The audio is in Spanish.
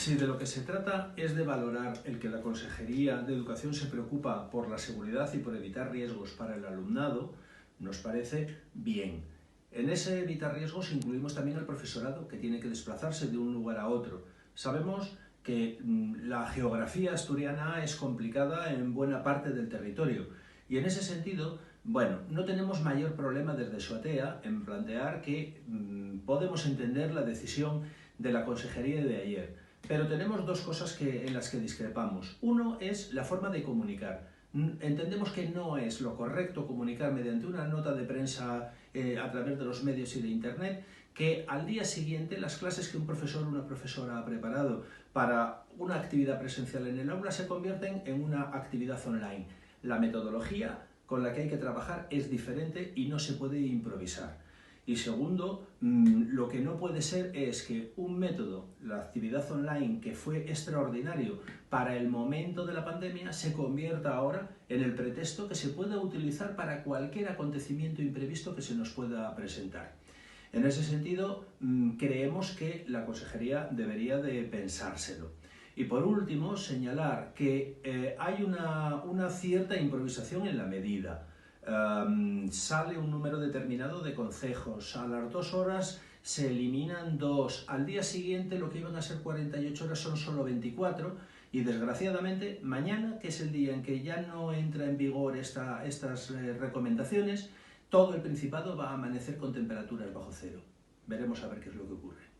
Si de lo que se trata es de valorar el que la Consejería de Educación se preocupa por la seguridad y por evitar riesgos para el alumnado, nos parece bien. En ese evitar riesgos incluimos también al profesorado, que tiene que desplazarse de un lugar a otro. Sabemos que la geografía asturiana es complicada en buena parte del territorio y en ese sentido, bueno, no tenemos mayor problema desde SOATEA en plantear que podemos entender la decisión de la Consejería de ayer. Pero tenemos dos cosas en las que discrepamos. Uno es la forma de comunicar. Entendemos que no es lo correcto comunicar mediante una nota de prensa a través de los medios y de Internet que al día siguiente las clases que un profesor o una profesora ha preparado para una actividad presencial en el aula se convierten en una actividad online. La metodología con la que hay que trabajar es diferente y no se puede improvisar. Y segundo, lo que no puede ser es que un método, la actividad online, que fue extraordinario para el momento de la pandemia, se convierta ahora en el pretexto que se pueda utilizar para cualquier acontecimiento imprevisto que se nos pueda presentar. En ese sentido, creemos que la Consejería debería de pensárselo. Y por último, señalar que hay una cierta improvisación en la medida. Sale un número determinado de concejos, a las 2 horas se eliminan 2, al día siguiente lo que iban a ser 48 horas son solo 24 y desgraciadamente mañana, que es el día en que ya no entra en vigor estas recomendaciones, todo el Principado va a amanecer con temperaturas bajo cero. Veremos a ver qué es lo que ocurre.